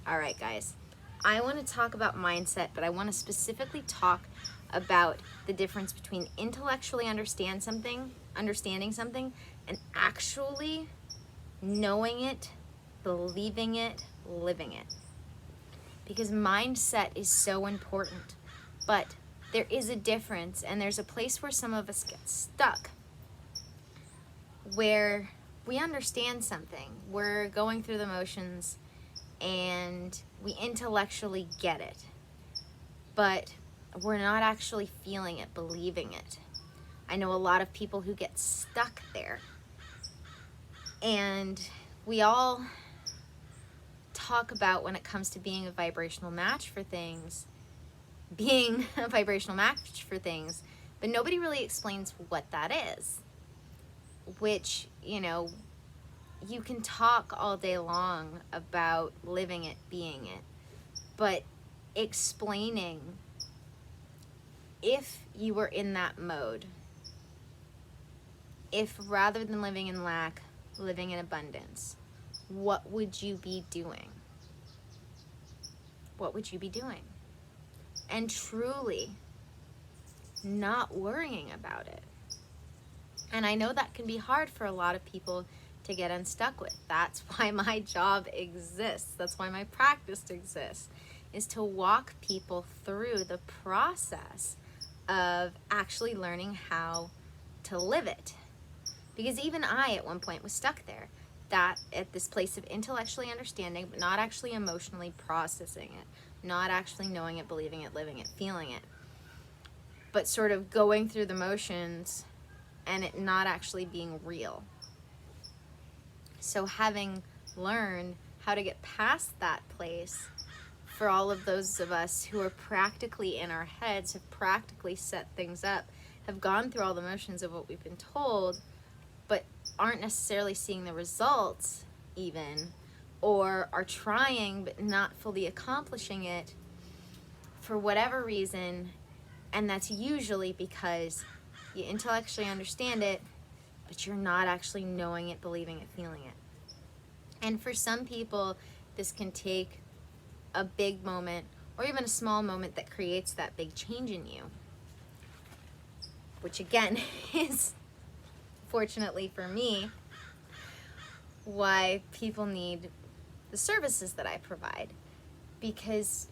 All right, guys. I want to talk about mindset, but I want to specifically talk about the difference between intellectually understanding something, and actually knowing it, believing it, living it. Because mindset is so important. But there is a difference, and there's a place where some of us get stuck, where we understand something, we're going through the motions, and we intellectually get it, but we're not actually feeling it, believing it. I know a lot of people who get stuck there, and we all talk about, when it comes to being a vibrational match for things, but nobody really explains what that is, which, you can talk all day long about living it, being it, but explaining, if you were in that mode, if rather than living in lack, living in abundance, what would you be doing? What would you be doing? And truly not worrying about it. And I know that can be hard for a lot of people to get unstuck with. That's why my job exists. That's why my practice exists, is to walk people through the process of actually learning how to live it. Because even I at one point was stuck there, that at this place of intellectually understanding, but not actually emotionally processing it, not actually knowing it, believing it, living it, feeling it, but sort of going through the motions and it not actually being real. So having learned how to get past that place, for all of those of us who are practically in our heads, have practically set things up, have gone through all the motions of what we've been told, but aren't necessarily seeing the results even, or are trying but not fully accomplishing it for whatever reason, and that's usually because you intellectually understand it, but you're not actually knowing it, believing it, feeling it. And for some people, this can take a big moment or even a small moment that creates that big change in you, which again is, fortunately for me, why people need the services that I provide, because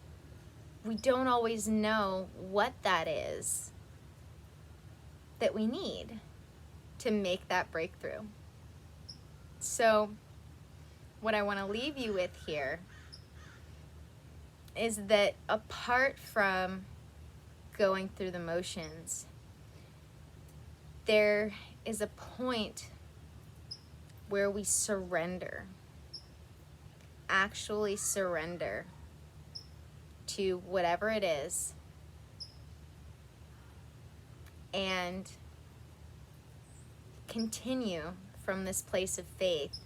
we don't always know what that is that we need to make that breakthrough. So what I want to leave you with here is that apart from going through the motions, there is a point where we surrender, actually surrender to whatever it is, and continue from this place of faith,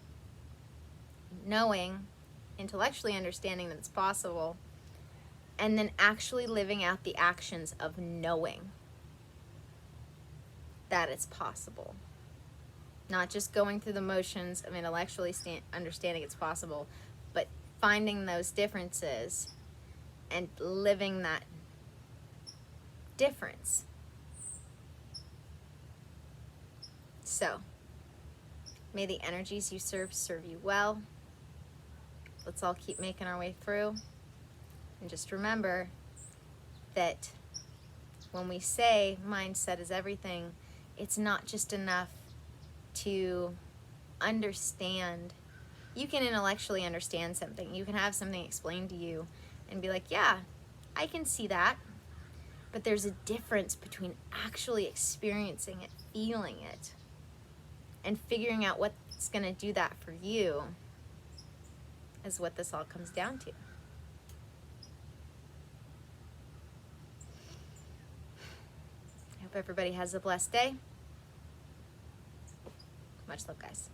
knowing, intellectually understanding that it's possible, and then actually living out the actions of knowing that it's possible. Not just going through the motions of intellectually understanding it's possible, but finding those differences and living that difference. So, may the energies you serve you well. Let's all keep making our way through. And just remember that when we say mindset is everything, it's not just enough to understand. You can intellectually understand something. You can have something explained to you and be like, yeah, I can see that. But there's a difference between actually experiencing it, feeling it, and figuring out what's going to do that for you, is what this all comes down to. I hope everybody has a blessed day. Much love, guys.